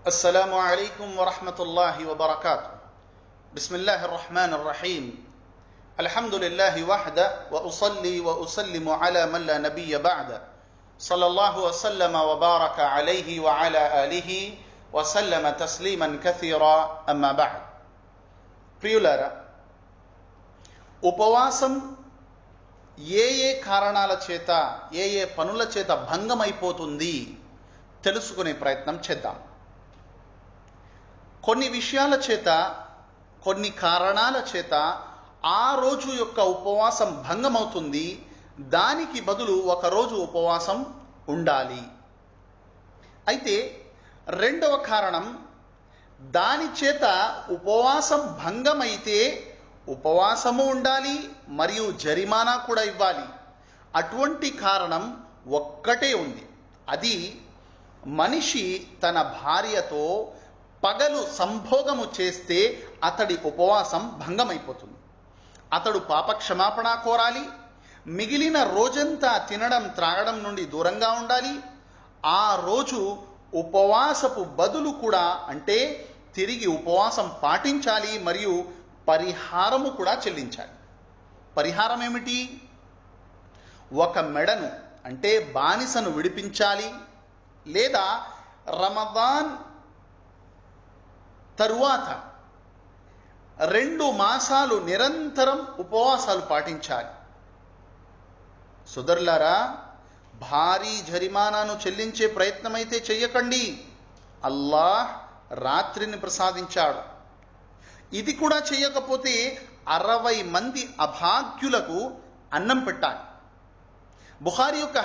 السلام عليكم ورحمة الله وبركاته. بسم الله الرحمن الرحيم. الحمد لله وحده وأصلي وأسلم على من لا نبي بعده. صلى الله وسلم وبارك عليه وعلى آله وسلم تسليما كثيرا. أما بعد. ప్రియులారా, ఉపవాసం ఏ కారణాల చేత ఏ పనుల చేత భంగమైపోతుంది తెలుసుకునే ప్రయత్నం చేద్దాం. కొన్ని విషయాల చేత, కొన్ని కారణాల చేత ఆ రోజు యొక్క ఉపవాసం భంగమవుతుంది. దానికి బదులు ఒకరోజు ఉపవాసం ఉండాలి. అయితే రెండవ కారణం, దాని చేత ఉపవాసం భంగమైతే ఉపవాసము ఉండాలి మరియు జరిమానా కూడా ఇవ్వాలి. అటువంటి కారణం ఒక్కటే ఉంది. అది మనిషి తన భార్యతో పగలు సంభోగము చేస్తే అతడి ఉపవాసం భంగమైపోతుంది. అతడు పాపక్షమాపణ కోరాలి. మిగిలిన రోజంతా తినడం త్రాగడం నుండి దూరంగా ఉండాలి. ఆ రోజు ఉపవాసపు బదులు కూడా, అంటే తిరిగి ఉపవాసం పాటించాలి మరియు పరిహారము కూడా చెల్లించాలి. పరిహారం ఏమిటి? ఒక మెడను, అంటే బానిసను విడిపించాలి, లేదా రమదాన్ తరువాత 2 మాసాలు నిరంతరం ఉపవాసాలు పాటించాలి. సోదరులారా, భారీ జరిమానాను చెల్లించే ప్రయత్నమైతే చెయ్యకండి. అల్లాహ్ రాత్రిని ప్రసాదించాడు. ఇది కూడా చేయకపోతే 60 మంది అభాగ్యులకు అన్నం పెట్టాలి. బుఖారీ యొక్క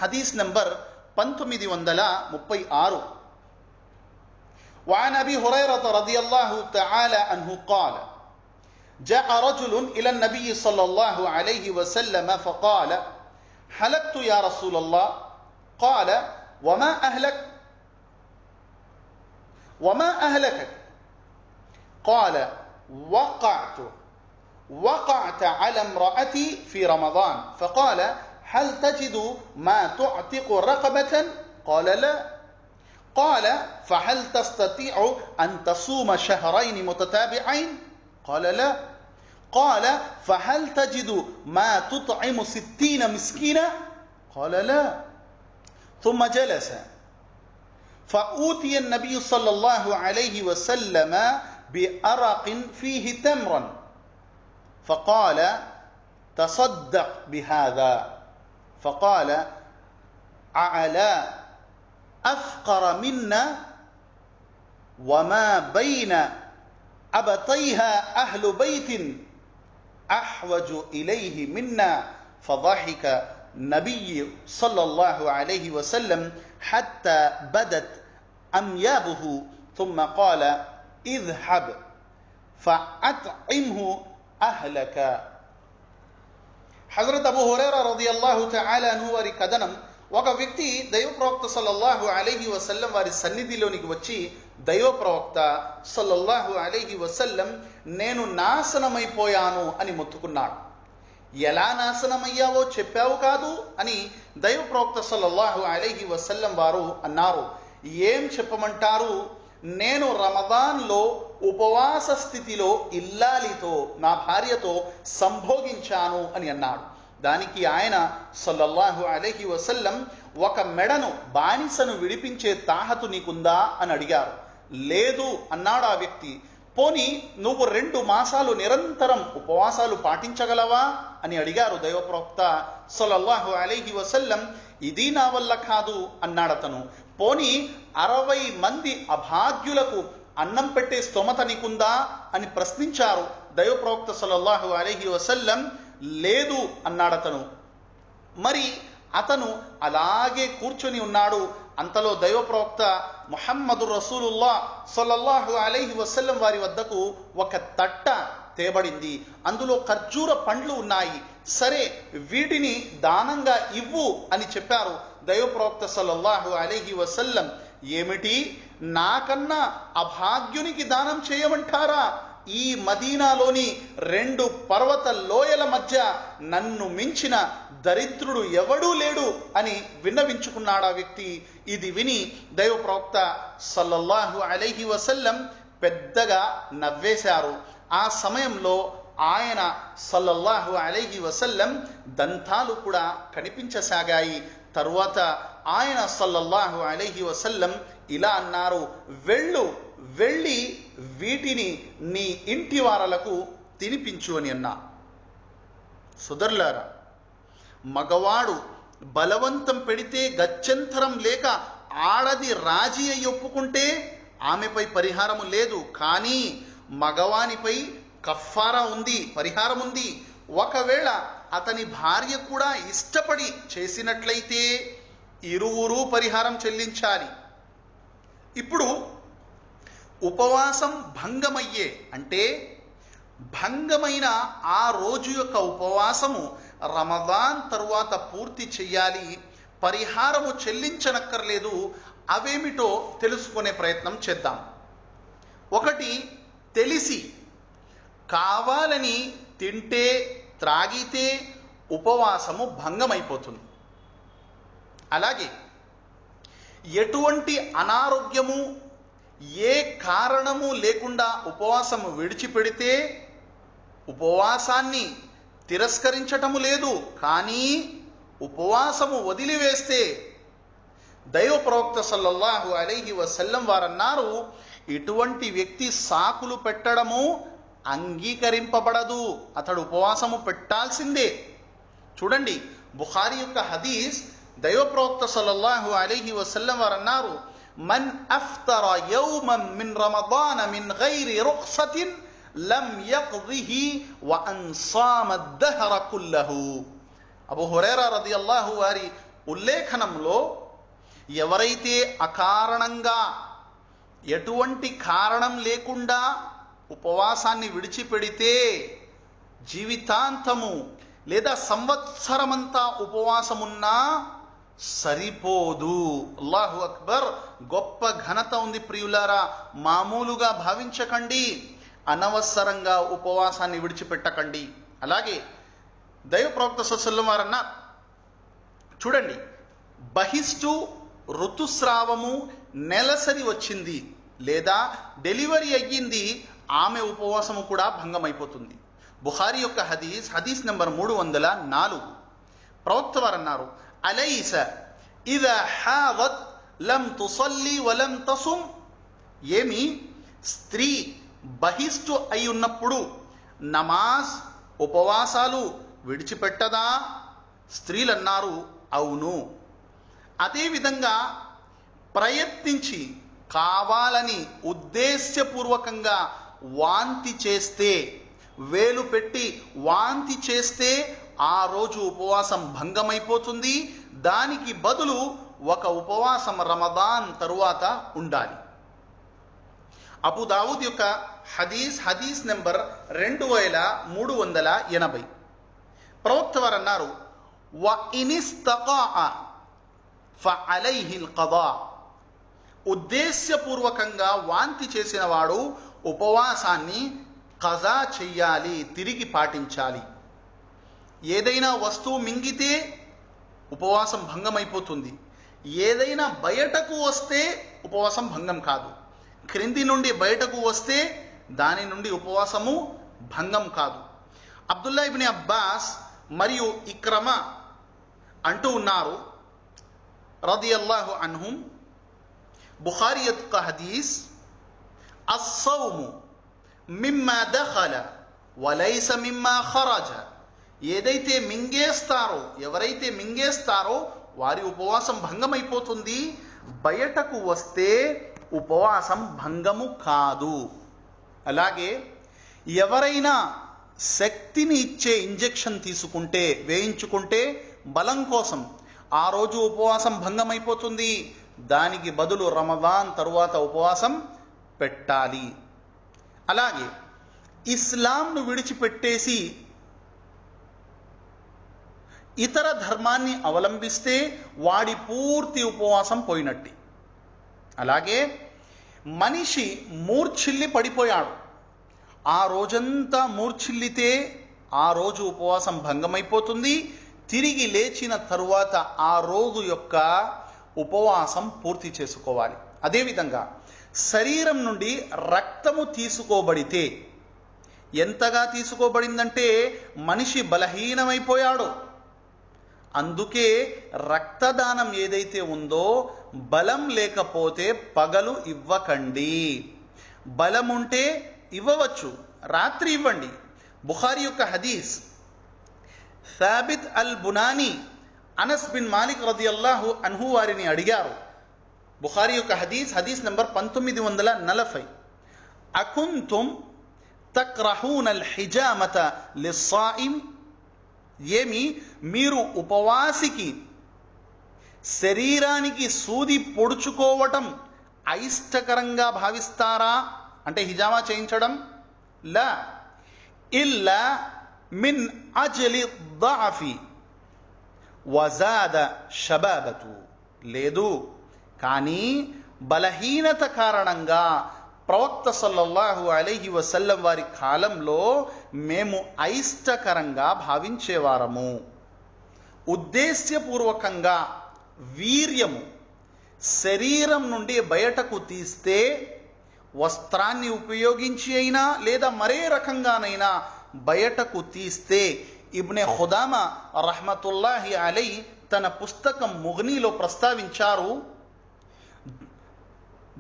హదీస్ నంబర్ 1936. وعن أبي هريرة رضي الله تعالى عنه قال: جاء رجل إلى النبي صلى الله عليه وسلم فقال: هلكت يا رسول الله. قال: وما أهلكك؟ قال: وقعت على امرأتي في رمضان. فقال: هل تجد ما تعتق رقبة؟ قال: لا. قال: فهل تستطيع أن تصوم شهرين متتابعين؟ قال: لا. قال: فهل تجد ما تطعم 60 مسكينا؟ قال: لا. ثم جلس فأوتي النبي صلى الله عليه وسلم بأرق فيه تمر فقال: تصدق بهذا. فقال: أعلى أفقر منا وما بين أبطيها أهل بيت أحوج إليه منا. فضحك النبي صلى الله عليه وسلم حتى بدت أميابه ثم قال: اذهب فأطعمه أهلك. హజరత్ అబూ హురైరా రదియల్లాహు తఆలా అన్హు వారి కథనం. ఒక వ్యక్తి దైవ ప్రవక్త సల్లల్లాహు అలైహి వసల్లం వారి సన్నిధిలోనికి వచ్చి, దైవ ప్రవక్త సల్లల్లాహు అలైహి వసల్లం, నేను నాశనమైపోయాను అని మొత్తుకున్నాడు. ఎలా నాశనమయ్యావో చెప్పావు కాదు అని దైవ ప్రవక్త సల్లల్లాహు అలైహి వసల్లం వారు అన్నారు. ఏం చెప్పమంటారు? నేను రమదాన్లో ఉపవాస స్థితిలో ఇల్లాలితో, నా భార్యతో సంభోగించాను అని అన్నాడు. దానికి ఆయన సల్లల్లాహు అలైహి వసల్లం, ఒక మెడను, బానిసను విడిపించే తాహతు నీకుందా అని అడిగారు. లేదు అన్నాడు ఆ వ్యక్తి. పోనీ నువ్వు 2 మాసాలు నిరంతరం ఉపవాసాలు పాటించగలవా అని అడిగారు దైవ ప్రవక్త సల్లల్లాహు అలైహి వసల్లం. ఇది నా వల్ల కాదు అన్నాడు అతను. పోనీ 60 మంది అభాగ్యులకు అన్నం పెట్టే స్తోమత నీకుందా అని ప్రశ్నించారు దైవ ప్రవక్త సల్లల్లాహు అలైహి వసల్లం. లేదు అన్నాడు అతను. మరి అతను అలాగే కూర్చొని ఉన్నాడు. అంతలో దైవ ప్రవక్త ముహమ్మదు రసూలుల్లాహ్ సల్లల్లాహు అలైహి వసల్లం వారి వద్దకు ఒక తట్ట తేబడింది. అందులో ఖర్జూర పండ్లు ఉన్నాయి. సరే, వీటిని దానంగా ఇవ్వు అని చెప్పారు దైవ ప్రవక్త సల్లల్లాహు అలైహి వసల్లం. ఏమిటి, నాకన్నా అభాగ్యునికి దానం చేయమంటారా ఈ మదీనాలోని 2 పర్వత లోయల మధ్య నన్ను మించిన దరిద్రుడు ఎవడూ లేడు అని విన్నవించుకున్నాడు ఆ వ్యక్తి. ఇది విని దైవ ప్రవక్త సల్లల్లాహు అలైహి వసల్లం పెద్దగా నవ్వేశారు. ఆ సమయంలో ఆయన సల్లల్లాహు అలైహి వసల్లం దంతాలు కూడా కనిపించసాగాయి. తరువాత ఆయన సల్లల్లాహు అలైహి వసల్లం ఇలా అన్నారు, వెళ్ళి వీటిని నీ ఇంటి వారలకు తినిపించు అని అన్నా. సుదర్లారా, మగవాడు బలవంతం పెడితే గత్యంతరం లేక ఆడది రాజీ అయి ఒప్పుకుంటే ఆమెపై పరిహారము లేదు. కానీ మగవానిపై కఫారా ఉంది, పరిహారం ఉంది. ఒకవేళ అతని భార్య కూడా ఇష్టపడి చేసినట్లయితే ఇరువురు పరిహారం చెల్లించాలి. ఇప్పుడు ఉపవాసం భంగమయ్యే అంటే భంగమైన ఆ రోజు యొక్క ఉపవాసము రమదాన్ తరువాత పూర్తి చెయ్యాలి, పరిహారము చెల్లించనక్కర్లేదు. అవేమిటో తెలుసుకునే ప్రయత్నం చేద్దాం. ఒకటి, తెలిసి కావాలని తింటే త్రాగితే ఉపవాసము భంగమైపోతుంది. అలాగే ఎటువంటి అనారోగ్యము ఏ కారణము లేకుండా ఉపవాసము విడిచిపెడితే ఉపవాసాన్ని తిరస్కరించటము లేదు. కానీ ఉపవాసము వదిలివేస్తే దైవ ప్రవక్త సల్లల్లాహు అలైహి వసల్లం వారన్నారు, ఇటువంటి వ్యక్తి సాకులు పెట్టడము అంగీకరింపబడదు, అతడు ఉపవాసము పెట్టాల్సిందే. చూడండి, బుఖారీ యొక్క హదీస్, దైవ ప్రవక్త సల్లల్లాహు అలైహి వసల్లం వారన్నారు, మన్ అఫ్తర యౌమన్ మిన్ రమదాన మిన్ గైరి రుఖ్సతిన్ లం యఖ్దిహి వ అన్సామ దహర కుల్లహు. అబూ హురైరా రదియల్లాహు వారి ఉల్లేఖనంలో, ఎవరైతే అకారణంగా ఎటువంటి కారణం లేకుండా ఉపవాసాన్ని విడిచిపెడితే జీవితాంతము లేదా సంవత్సరమంతా ఉపవాసమున్నా సరిపోదు. అల్లాహు అక్బర్, గొప్ప ఘనత ఉంది ప్రియులారా. మామూలుగా భావించకండి, అనవసరంగా ఉపవాసాన్ని విడిచిపెట్టకండి. అలాగే దైవ ప్రవక్త సల్లల్లాహు అలైహి వసల్లం వారన్న, చూడండి, బహిష్టు ఋతుస్రావము నెలసరి వచ్చింది లేదా డెలివరీ అయ్యింది, ఆమె ఉపవాసము కూడా భంగమైపోతుంది. బుఖారీ యొక్క హదీస్ నెంబర్ 304. ప్రవక్త వారు అన్నారు, అలైస ఇదా హాదత్ లం తుసల్లి వలం తసుమ్. ఏమి, స్త్రీ బహిష్టు అయి ఉన్నప్పుడు నమాజ్ ఉపవాసాలు విడిచిపెట్టదా? స్త్రీలన్నారు, అవును. అదేవిధంగా ప్రయత్నించి కావాలని ఉద్దేశ్యపూర్వకంగా వాంతి చేస్తే, వేలు పెట్టి వాంతి చేస్తే ఆ రోజు ఉపవాసం భంగమైపోతుంది. దానికి బదులు ఒక ఉపవాసం రమదాన్ తరువాత ఉండాలి. అబూ దావూద్ యొక్క హదీస్ నెంబర్ 2380. ప్రవక్త వారు అన్నారు, వ ఇనిస్తతాఅ ఫఅలైహిల్ ఖదా. ఉద్దేశ్యపూర్వకంగా వాంతి చేసిన వాడు ఉపవాసాన్ని ఖజా చెయ్యాలి, తిరిగి పాటించాలి. ఏదైనా వస్తువు మింగితే ఉపవాసం భంగమైపోతుంది. ఏదైనా బయటకు వస్తే ఉపవాసం భంగం కాదు. క్రింది నుండి బయటకు వస్తే దాని నుండి ఉపవాసము భంగం కాదు. అబ్దుల్లా ఇబ్ని అబ్బాస్ మరియు ఇక్రమ అంటూ ఉన్నారు రదియల్లాహు అన్హుం, బుఖారీ యొక్క హదీస్, అస్సౌము మిమ్మా దఖల వలైస మిమ్మా ఖరజ. ఏదైతే మింగేస్తారో, ఎవరైతే మింగేస్తారో వారి ఉపవాసం భంగమైపోతుంది, బయటకు వస్తే ఉపవాసం భంగము కాదు. అలాగే ఎవరైనా శక్తిని ఇచ్చే ఇంజెక్షన్ తీసుకుంటే, వేయించుకుంటే బలం కోసం, ఆ రోజు ఉపవాసం భంగమైపోతుంది. దానికి బదులు రమదాన్ తరువాత ఉపవాసం పెట్టాలి. అలాగే ఇస్లాంను విడిచిపెట్టేసి ఇతర ధర్మాన్ని అవలంబిస్తే వాడి పూర్తి ఉపవాసం పోయినట్టు. అలాగే మనిషి మూర్ఛిల్లి పడిపోయాడు, ఆ రోజంతా మూర్ఛిల్లితే ఆ రోజు ఉపవాసం భంగమైపోతుంది. తిరిగి లేచిన తరువాత ఆ రోజు యొక్క ఉపవాసం పూర్తి చేసుకోవాలి. అదేవిధంగా శరీరం నుండి రక్తము తీసుకోబడితే, ఎంతగా తీసుకోబడిందంటే మనిషి బలహీనమైపోయాడు. అందుకే రక్తదానం ఏదైతే ఉందో, బలం లేకపోతే పగలు ఇవ్వకండి. బలం ఉంటే ఇవ్వవచ్చు, రాత్రి ఇవ్వండి. బుఖారి యొక్క హదీస్, సాబిత్ అల్ బునాని అనస్ బిన్ మాలిక్ రదియల్లాహు అన్హు వారిని అడిగారు. బుఖారి యొక్క హదీస్ నంబర్ 1940. అకుంతుం తక్రహూన అల్ హిజామత లిస్సాయిమ్, ఏమి మీరు ఉపవాసికి శరీరానికి సూది పొడుచుకోవటం అయిష్టకరంగా భావిస్తారా? అంటే హిజామా చేయించడం. లా ఇల్లా మిన్ అజ్లి ضعఫి వజాద షబాబతు, లేదు కానీ బలహీనత కారణంగా ప్రవక్త సల్లల్లాహు అలైహి వసల్లం వారి కాలంలో మేము అయిష్టకరంగా భావించేవారము. ఉద్దేశ్యపూర్వకంగా వీర్యము శరీరం నుండి బయటకు తీస్తే, వస్త్రాన్ని ఉపయోగించి అయినా లేదా మరే రకంగానైనా బయటకు తీస్తే, ఇబ్నే ఖుదామా రహ్మతుల్లాహి అలై తన పుస్తకం ముగ్నీలో ప్రస్తావించారు.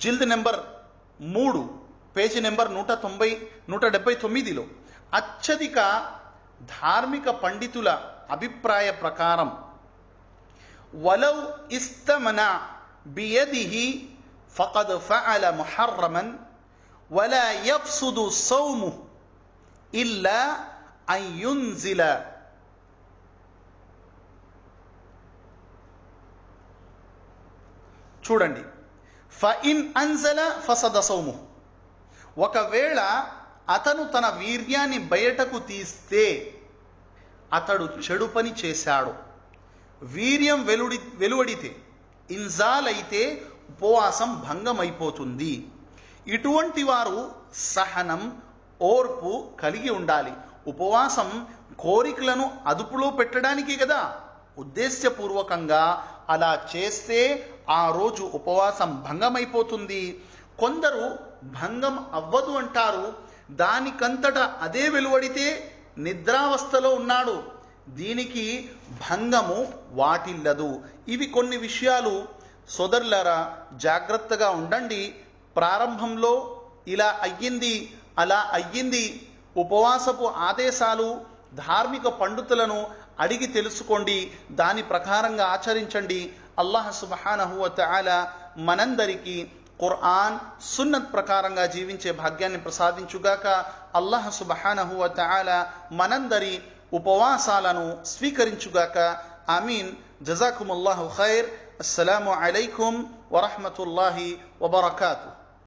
జిల్ద్ నెంబర్ 3 పేజీ నెంబర్ 179లో అత్యధిక ధార్మిక పండితుల అభిప్రాయ ప్రకారం, వలౌ ఇస్తమన బియదిహి ఫకద్ ఫఅల ముహర్రమన్ వలా యఫ్సుదు సౌము ఇల్లా అన్ యున్జిల. చూడండి, ఫఇన్ అన్జల ఫసద సౌము, ఒకవేళ అతను తన వీర్యాన్ని బయటకు తీస్తే అతడు చెడు పని చేశాడు. వీర్యం వెలువడితే, ఇన్జాల్ అయితే ఉపవాసం భంగమైపోతుంది. ఇటువంటి వారు సహనం, ఓర్పు కలిగి ఉండాలి. ఉపవాసం కోరికలను అదుపులో పెట్టడానికి కదా. ఉద్దేశ్యపూర్వకంగా అలా చేస్తే ఆ రోజు ఉపవాసం భంగమైపోతుంది. కొందరు భంగం అవ్వదు అంటారు. దానికంతటా అదే వెలువడితే నిద్రావస్థలో ఉన్నాడు, దీనికి భంగము వాటిల్లదు. ఇవి కొన్ని విషయాలు. సోదరులారా, జాగ్రత్తగా ఉండండి. ప్రారంభంలో ఇలా అయ్యింది, అలా అయ్యింది, ఉపవాసపు ఆదేశాలు ధార్మిక పండితులను అడిగి తెలుసుకోండి, దాని ప్రకారంగా ఆచరించండి. అల్లాహ్ సుబ్హానహు వ తఆలా మనందరికీ ఖురాన్, సున్నత్ ప్రకారంగా జీవించే భాగ్యాన్ని ప్రసాదించుగాక. అల్లాహ్ సుబ్హానహు వ తఆలా మనందరి ఉపవాసాలను స్వీకరించుగాక. ఆమీన్. జజాకుముల్లాహు ఖైర్. అస్సలాము అలైకుం వరహ్మతుల్లాహి వబరకాతుహు.